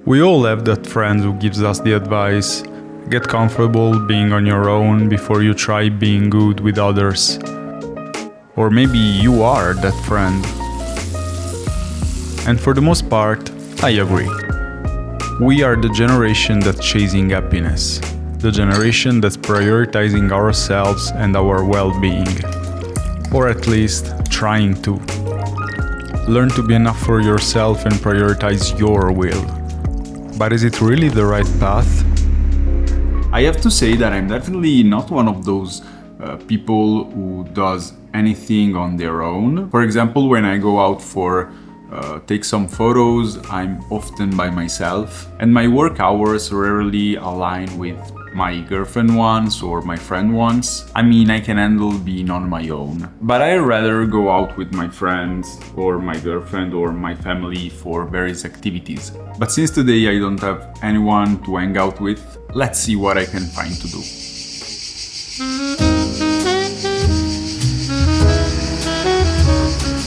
We all have that friend who gives us the advice: get comfortable being on your own before you try being good with others. Or maybe you are that friend. And for the most part, I agree. We are the generation that's chasing happiness. The generation that's prioritizing ourselves and our well-being. Or at least trying to. Learn to be enough for yourself and prioritize your will. But is it really the right path? I have to say that I'm definitely not one of those people who does anything on their own. For example, when I go out for take some photos, I'm often by myself, and my work hours rarely align with my girlfriend ones or my friend ones. I mean, I can handle being on my own, but I rather go out with my friends or my girlfriend or my family for various activities. But since today I don't have anyone to hang out with, let's see what I can find to do.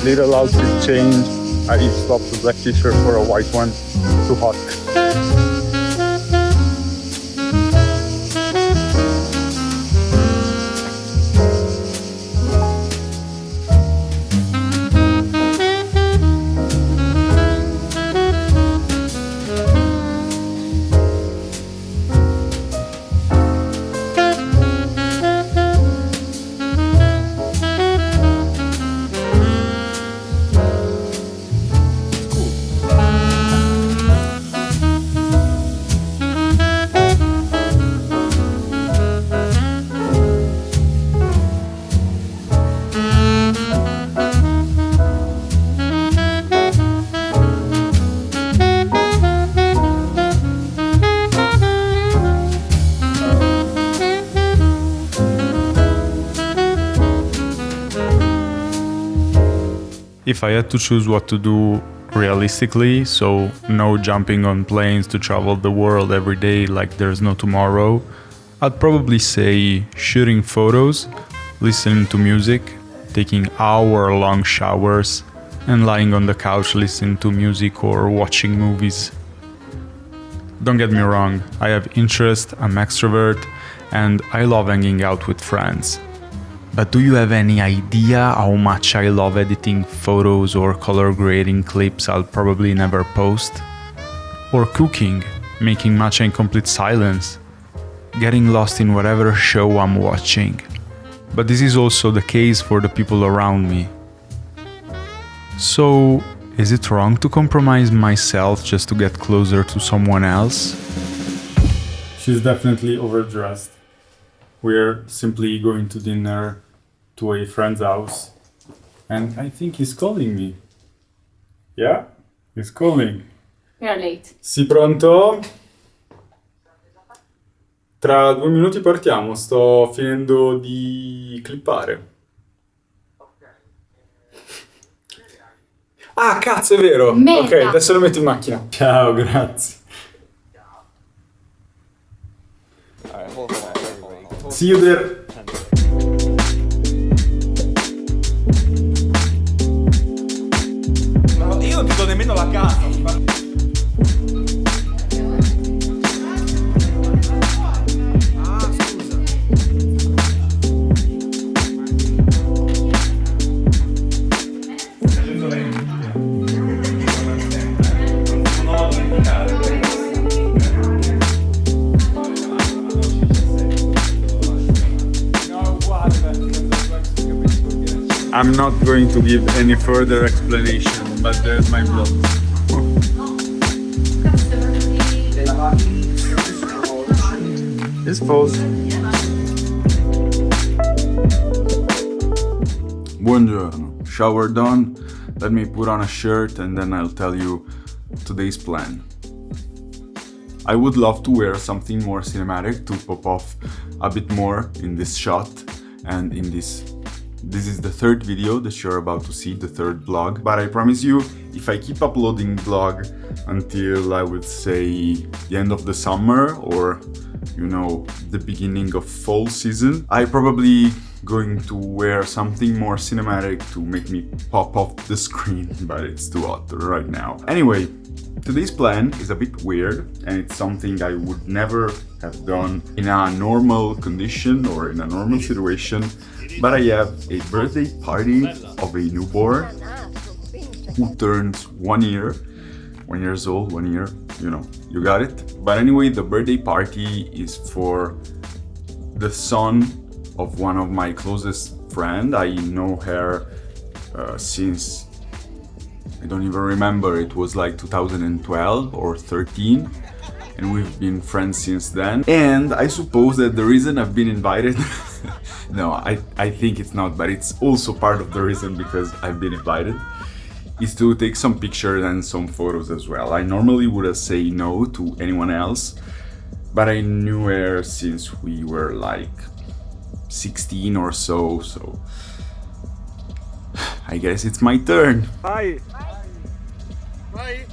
Little outfit change. I swapped the black t-shirt for a white one. Too hot. If I had to choose what to do realistically, so no jumping on planes to travel the world every day like there's no tomorrow, I'd probably say shooting photos, listening to music, taking hour-long showers, and lying on the couch listening to music or watching movies. Don't get me wrong, I have interest, I'm extrovert, and I love hanging out with friends. But do you have any idea how much I love editing photos or color grading clips I'll probably never post? Or cooking, making matcha in complete silence, getting lost in whatever show I'm watching. But this is also the case for the people around me. So, is it wrong to compromise myself just to get closer to someone else? She's definitely overdressed. We're simply going to dinner to a friend's house, and I think he's calling me. Yeah? He's calling. We are late. Sì, pronto? Tra 2 minuti partiamo, sto finendo di clippare. Ah, cazzo, è vero! Merda. Ok, adesso lo metto in macchina. Ciao, grazie. See you there. Io non ti do nemmeno la casa. I'm not going to give any further explanation, but there's my blog. It's false. Buongiorno. Shower done. Let me put on a shirt and then I'll tell you today's plan. I would love to wear something more cinematic to pop off a bit more in this shot and in this. This is the third video that you're about to see, the third vlog. But I promise you, if I keep uploading vlog until I would say the end of the summer or, you know, the beginning of fall season, I probably going to wear something more cinematic to make me pop off the screen, but it's too hot right now. Anyway, today's plan is a bit weird and it's something I would never have done in a normal condition or in a normal situation, but I have a birthday party of a newborn who turns 1 year. 1 years old, 1 year, you know, you got it. But anyway, the birthday party is for the son of one of my closest friends. I know her since, I don't even remember, it was like 2012 or 13. And we've been friends since then. And I suppose that the reason I've been invited, no, I think it's not, but it's also part of the reason because I've been invited, is to take some pictures and some photos as well. I normally would have said no to anyone else, but I knew her since we were like 16 or so, so I guess it's my turn. Vai! Vai!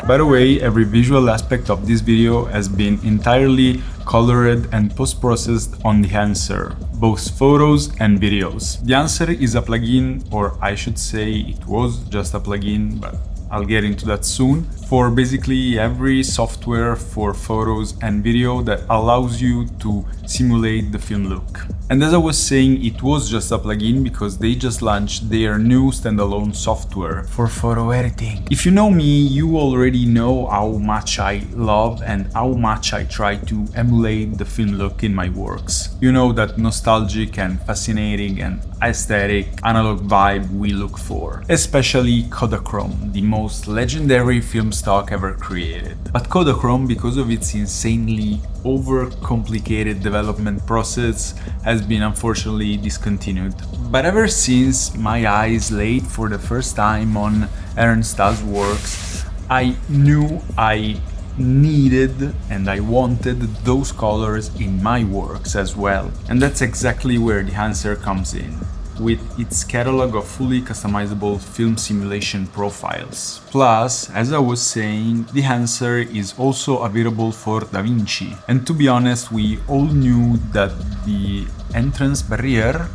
By the way, every visual aspect of this video has been entirely colored and post-processed on the Enhancer, both photos and videos. The Enhancer is a plugin, or I should say it was just a plugin, but I'll get into that soon, for basically every software for photos and video that allows you to simulate the film look. And as I was saying, it was just a plugin because they just launched their new standalone software for photo editing. If you know me, you already know how much I love and how much I try to emulate the film look in my works. You know that nostalgic and fascinating and aesthetic analog vibe we look for. Especially Kodachrome, the most legendary film stock ever created. But Kodachrome, because of its insanely overcomplicated development process, has been unfortunately discontinued. But ever since my eyes laid for the first time on Ernst's works, I knew I needed and I wanted those colors in my works as well. And that's exactly where the Enhancer comes in, with its catalog of fully customizable film simulation profiles. Plus, as I was saying, the Enhancer is also available for DaVinci. And to be honest, we all knew that the entrance barrier,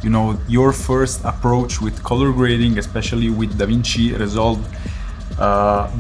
you know, your first approach with color grading, especially with DaVinci Resolve,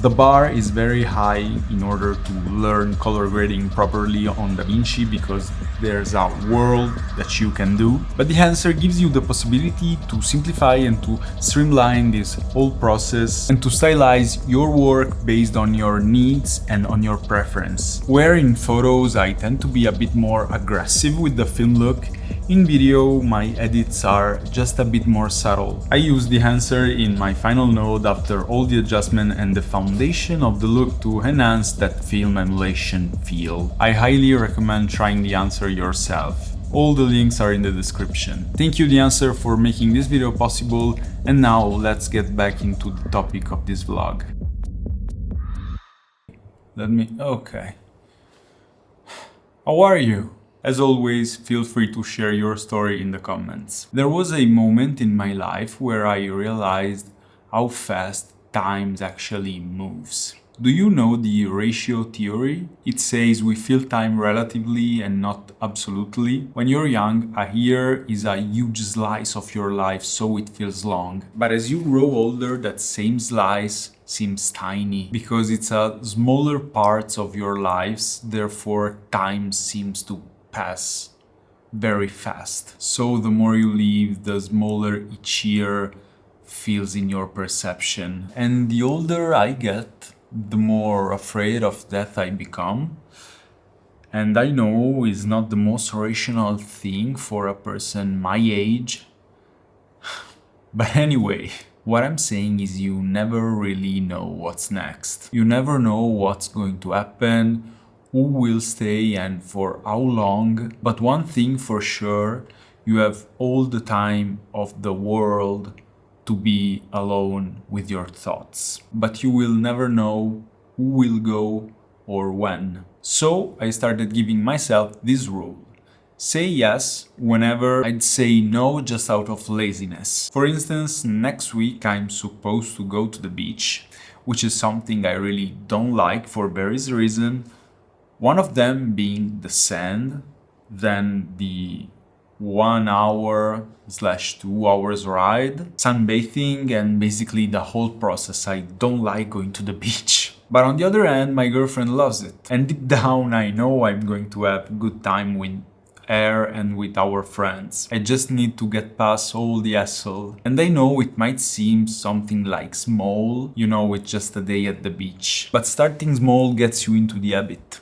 the bar is very high in order to learn color grading properly on DaVinci because there's a world that you can do. But the Enhancer gives you the possibility to simplify and to streamline this whole process and to stylize your work based on your needs and on your preference. Where in photos I tend to be a bit more aggressive with the film look, in video my edits are just a bit more subtle. I use the Enhancer in my final node after all the adjustment and the foundation of the look to enhance that film emulation feel. I highly recommend trying the Enhancer yourself. All the links are in the description. Thank you, the Enhancer, for making this video possible, and now let's get back into the topic of this vlog. Okay. How are you? As always, feel free to share your story in the comments. There was a moment in my life where I realized how fast time actually moves. Do you know the ratio theory? It says we feel time relatively and not absolutely. When you're young, a year is a huge slice of your life, so it feels long. But as you grow older, that same slice seems tiny because it's a smaller parts of your lives, therefore time seems to pass very fast. So the more you live, the smaller each year feels in your perception. And the older I get, the more afraid of death I become. And I know it's not the most rational thing for a person my age. But anyway, what I'm saying is you never really know what's next. You never know what's going to happen, who will stay and for how long. But one thing for sure, you have all the time of the world to be alone with your thoughts. But you will never know who will go or when. So I started giving myself this rule. say yes whenever I'd say no just out of laziness. For instance, next week I'm supposed to go to the beach, which is something I really don't like for various reasons. One of them being the sand, then the 1 hour / 2 hours ride, sunbathing, and basically the whole process. I don't like going to the beach. But on the other hand, my girlfriend loves it. And deep down, I know I'm going to have a good time with her and with our friends. I just need to get past all the hassle. And I know it might seem something like small, it's just a day at the beach. But starting small gets you into the habit.